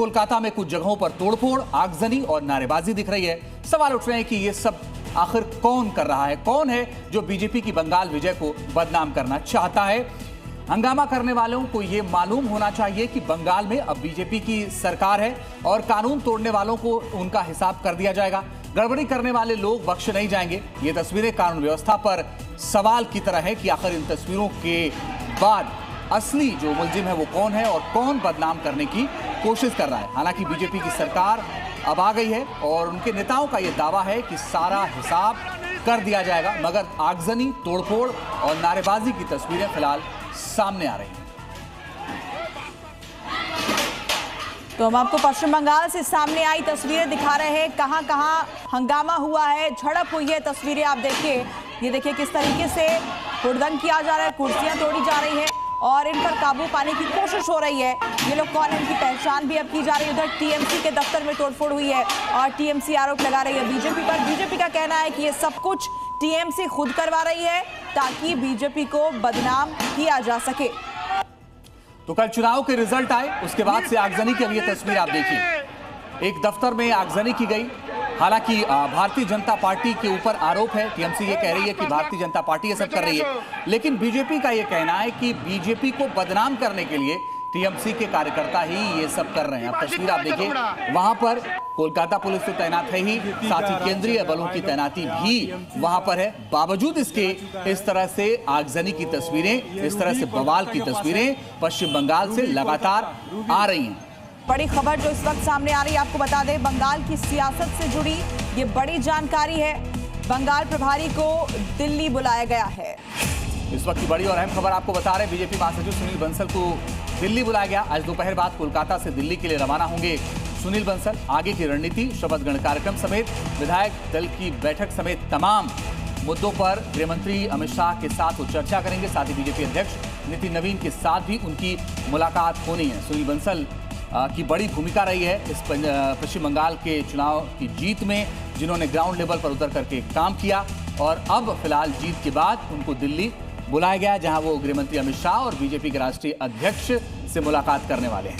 कोलकाता में कुछ जगहों पर तोड़फोड़, आगजनी और नारेबाजी दिख रही है। सवाल उठ रहे हैं कि ये सब आखिर कौन कर रहा है, कौन है जो बीजेपी की बंगाल विजय को बदनाम करना चाहता है। हंगामा करने वालों को यह मालूम होना चाहिए कि बंगाल में अब बीजेपी की सरकार है और कानून तोड़ने वालों को उनका हिसाब कर दिया जाएगा। गड़बड़ी करने वाले लोग बख्शे नहीं जाएंगे। ये तस्वीरें कानून व्यवस्था पर सवाल की तरह है कि आखिर इन तस्वीरों के बाद असली जो मुलजिम है वो कौन है और कौन बदनाम करने की कोशिश कर रहा है। हालांकि बीजेपी की सरकार अब आ गई है और उनके नेताओं का यह दावा है कि सारा हिसाब कर दिया जाएगा, मगर आगजनी, तोड़फोड़ और नारेबाजी की तस्वीरें फिलहाल सामने आ रही हैं। तो हम आपको पश्चिम बंगाल से सामने आई तस्वीरें दिखा रहे हैं, कहां कहां हंगामा हुआ है, झड़प हुई है। तस्वीरें आप देखिए, ये देखिए किस तरीके से हुड़दंग किया जा रहा है, कुर्सियां तोड़ी जा रही है और इन पर काबू पाने की कोशिश हो रही है। ये लोग कौन है, इनकी पहचान भी अब की जा रही है। उधर टीएमसी के दफ्तर में तोड़फोड़ हुई है और टीएमसी आरोप लगा रही है बीजेपी पर। बीजेपी का कहना है कि ये सब कुछ टीएमसी खुद करवा रही है ताकि बीजेपी को बदनाम किया जा सके। तो कल चुनाव के रिजल्ट आए, उसके बाद से आगजनी की अब ये तस्वीर आप देखिए। एक दफ्तर में आगजनी की गई। हालांकि भारतीय जनता पार्टी के ऊपर आरोप है, टीएमसी ये कह रही है कि भारतीय जनता पार्टी ये सब कर रही है, लेकिन बीजेपी का ये कहना है कि बीजेपी को बदनाम करने के लिए टीएमसी के कार्यकर्ता ही ये सब कर रहे हैं। अब तस्वीर आप देखिए, वहां पर कोलकाता पुलिस तो तैनात है ही, साथ ही केंद्रीय बलों की तैनाती भी वहां पर है। बावजूद इसके इस तरह से आगजनी की तस्वीरें, इस तरह से बवाल की तस्वीरें पश्चिम बंगाल से लगातार आ रही हैं। बड़ी खबर जो इस वक्त सामने आ रही है, आपको बता दें, बंगाल की सियासत से जुड़ी ये बड़ी जानकारी है। बंगाल प्रभारी को दिल्ली बुलाया गया है। इस वक्त की बड़ी और अहम खबर आपको बता रहे हैं, बीजेपी महासचिव सुनील बंसल को दिल्ली बुलाया गया। आज दोपहर बाद कोलकाता से दिल्ली के लिए रवाना होंगे सुनील बंसल। आगे की रणनीति, शपथ ग्रहण कार्यक्रम समेत विधायक दल की बैठक समेत तमाम मुद्दों पर गृहमंत्री अमित शाह के साथ वो चर्चा करेंगे। साथ ही बीजेपी अध्यक्ष नितिन नवीन के साथ भी उनकी मुलाकात होनी है। सुनील बंसल की बड़ी भूमिका रही है इस पश्चिम बंगाल के चुनाव की जीत में, जिन्होंने ग्राउंड लेवल पर उतर करके काम किया और अब फिलहाल जीत के बाद उनको दिल्ली बुलाया गया, जहां वो गृहमंत्री अमित शाह और बीजेपी के राष्ट्रीय अध्यक्ष से मुलाकात करने वाले हैं।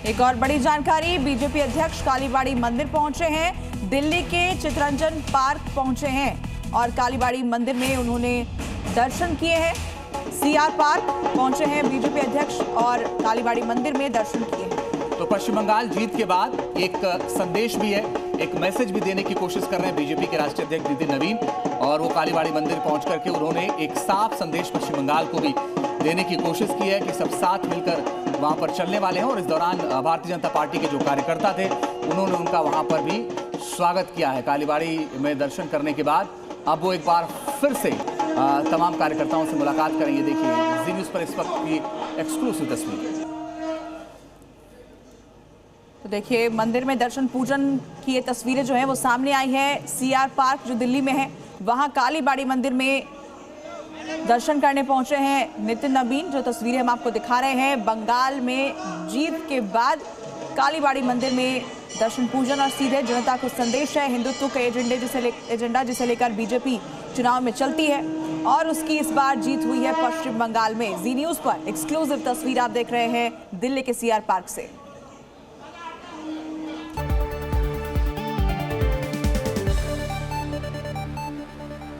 एक और बड़ी जानकारी, बीजेपी अध्यक्ष कालीबाड़ी मंदिर पहुंचे हैं, दिल्ली के चितरंजन पार्क पहुंचे हैं और कालीबाड़ी मंदिर में उन्होंने दर्शन किए हैं। सीआर पार्क पहुंचे हैं बीजेपी अध्यक्ष और कालीबाड़ी मंदिर में दर्शन किए हैं। तो पश्चिम बंगाल जीत के बाद एक संदेश भी है, एक मैसेज भी देने की कोशिश कर रहे हैं बीजेपी के राष्ट्रीय अध्यक्ष नितिन नवीन, और वो कालीबाड़ी मंदिर पहुंच करके उन्होंने एक साफ संदेश पश्चिम बंगाल को भी देने की कोशिश की है कि सब साथ मिलकर वहां पर चलने वाले हैं। और इस दौरान भारतीय जनता पार्टी के जो कार्यकर्ता थे उन्होंने उनका वहां पर भी स्वागत किया है। कालीबाड़ी में दर्शन करने के बाद अब वो एक बार फिर से तमाम कार्यकर्ताओं से मुलाकात करेंगे। देखिए जी न्यूज़ पर इस वक्त की एक्सक्लूसिव तस्वीर। तो देखिए, मंदिर में दर्शन पूजन की ये तस्वीरें जो हैं वो सामने आई है। सीआर पार्क जो दिल्ली में है, वहां कालीबाड़ी मंदिर में दर्शन करने पहुंचे हैं नितिन नवीन। जो तस्वीरें हम आपको दिखा रहे हैं, बंगाल में जीत के बाद कालीबाड़ी मंदिर में दर्शन पूजन और सीधे जनता को संदेश है। हिंदुत्व के एजेंडा जिसे लेकर बीजेपी चुनाव में चलती है और उसकी इस बार जीत हुई है पश्चिम बंगाल में। जी न्यूज़ पर एक्सक्लूसिव तस्वीर आप देख रहे हैं दिल्ली के सीआर पार्क से।